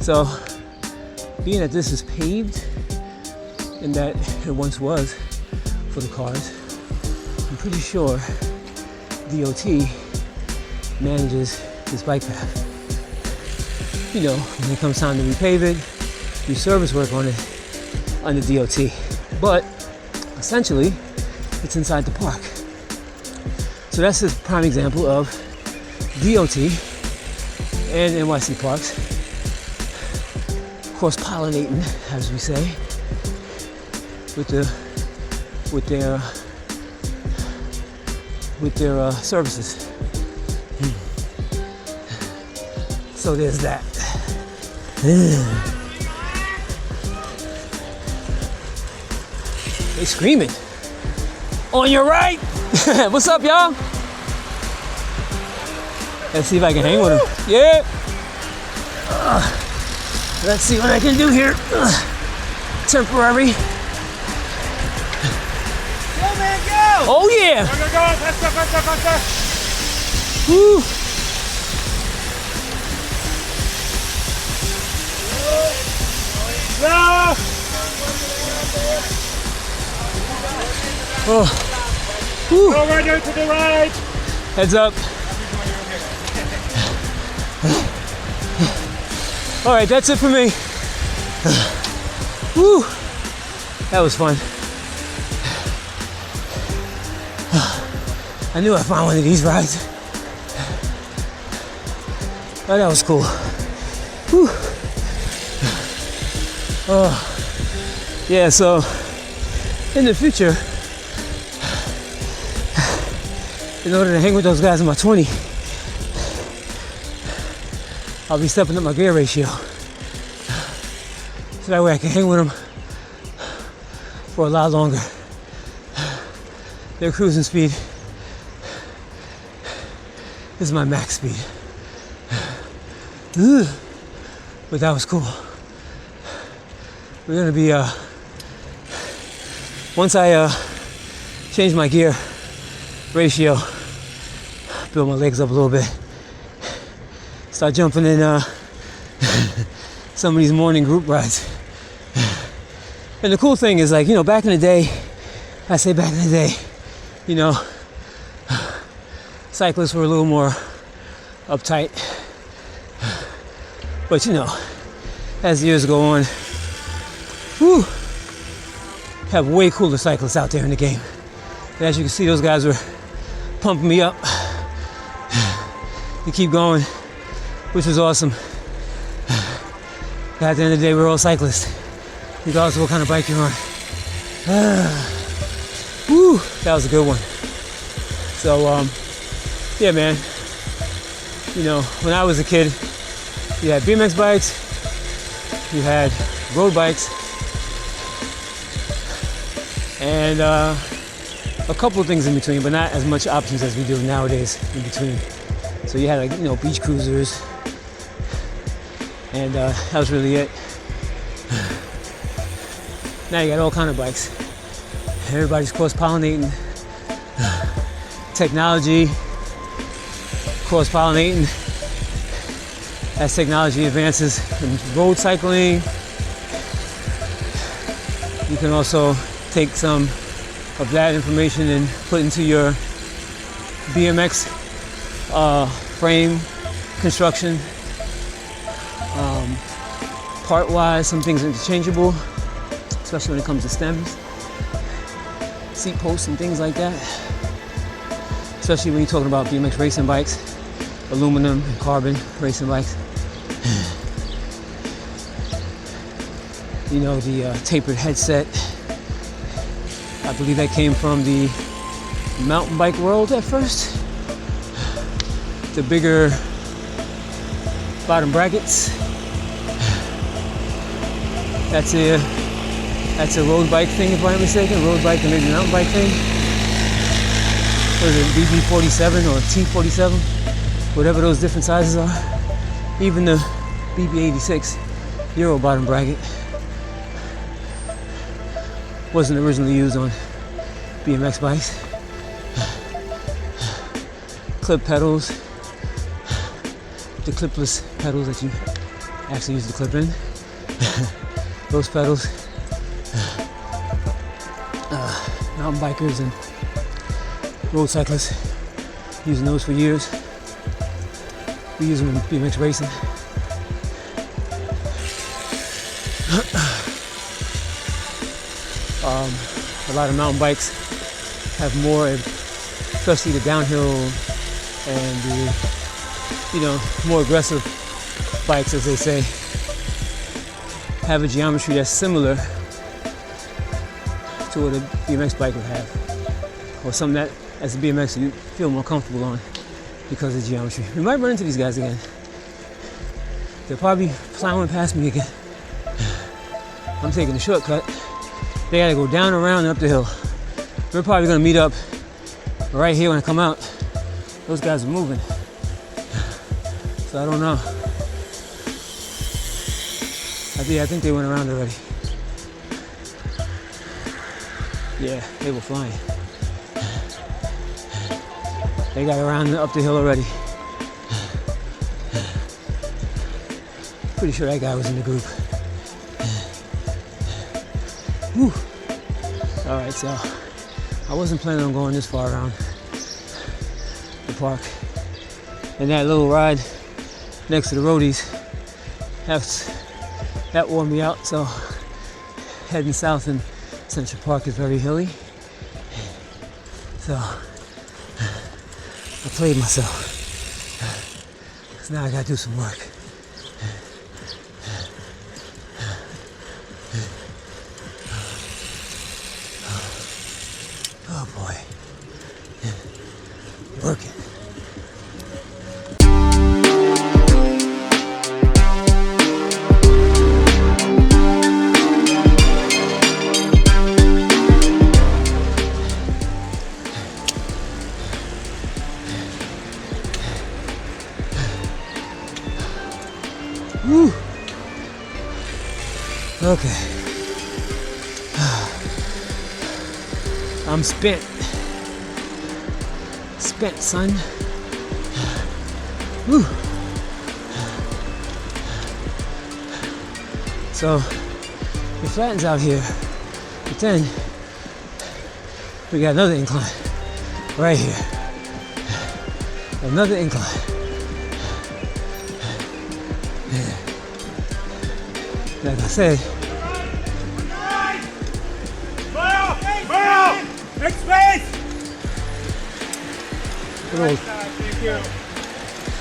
So, being that this is paved, and that it once was for the cars, I'm pretty sure DOT manages this bike path. You know, when it comes time to repave it, do service work on it under DOT. But essentially, it's inside the park. So that's a prime example of DOT and NYC Parks cross-pollinating, as we say, with their services. So there's that. They screaming. On your right. What's up, y'all? Let's see if I can hang with them. Yeah. Let's see what I can do here. Temporary. Go, man, go! Oh, yeah. Go, go, go. Faster. Woo. Go! Oh. Woo. Go right there to the right. Heads up. All right, that's it for me. Woo. That was fun. I knew I'd find one of these rides. Oh, that was cool. Whew. Oh, yeah, so in the future, in order to hang with those guys in my 20, I'll be stepping up my gear ratio. So that way I can hang with them for a lot longer. Their cruising speed is my max speed. Ugh. But that was cool. We're gonna be, once I change my gear ratio, build my legs up a little bit, start jumping in some of these morning group rides. And the cool thing is, like, you know, back in the day, I say back in the day, you know, cyclists were a little more uptight. But you know, as the years go on, whew, have way cooler cyclists out there in the game. And as you can see, those guys were pumping me up to keep going, which was awesome. At the end of the day, we're all cyclists, regardless of what kind of bike you're on. Whew, that was a good one. So, yeah, man. You know, when I was a kid, you had BMX bikes, you had road bikes, and a couple of things in between, but not as much options as we do nowadays in between. So you had, like, you know, beach cruisers, and that was really it. Now you got all kind of bikes. Everybody's cross-pollinating technology, cross-pollinating as technology advances in road cycling. You can also take some of that information and put into your BMX frame construction. Part-wise, some things are interchangeable, especially when it comes to stems, seat posts, and things like that. Especially when you're talking about BMX racing bikes, aluminum and carbon racing bikes. You know, the tapered headset, I believe that came from the mountain bike world at first. The bigger bottom brackets. That's a road bike thing, if I'm not mistaken. Road bike and maybe mountain bike thing. What is it, BB47 or T47? Whatever those different sizes are. Even the BB86 Euro bottom bracket wasn't originally used on BMX bikes. Clip pedals, the clipless pedals that you actually use the clip in. Those pedals. Mountain bikers and road cyclists using those for years. We use them in BMX racing. A lot of mountain bikes have more, especially the downhill and the, more aggressive bikes, as they say, have a geometry that's similar to what a BMX bike would have, or something that, as a BMX, you feel more comfortable on because of geometry. We might run into these guys again. They'll probably be plowing past me again. I'm taking the shortcut. They gotta go down, around, and up the hill. We're probably gonna meet up right here when I come out. Those guys are moving. So I don't know. I think they went around already. Yeah, they were flying. They got around up the hill already. Pretty sure that guy was in the group. Whew. All right, so I wasn't planning on going this far around the park. And that little ride next to the roadies, that wore me out. So heading south in Central Park is very hilly. So I played myself. So now I gotta do some work. Oh boy. Working. Woo. Okay. I'm spent. Spent, son. Woo. So it flattens out here, but then we got another incline right here. Another incline. Like I said, Make space! thank you.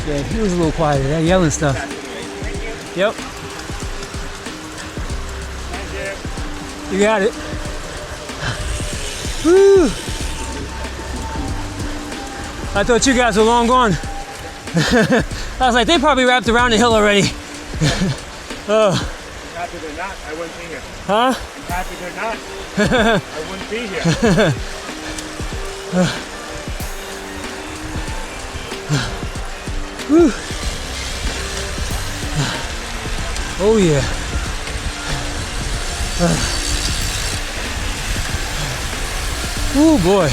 Yeah, he was a little quieter. That yelling stuff. Thank you. Yep, Thank you. you got it. Woo! I thought you guys were long gone. I was like, they probably wrapped around the hill already. Oh. Happy they're not, I wouldn't be here. Huh? I'm happy they're not. I wouldn't be here. Whew. Oh yeah. Oh boy.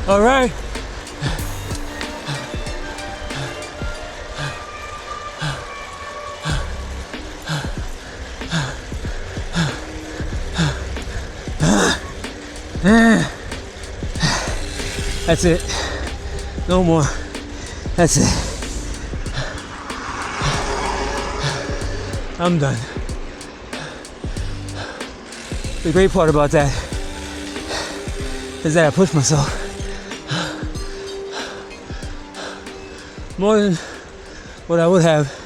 All right. That's it. No more. That's it. I'm done. The great part about that is that I pushed myself more than what I would have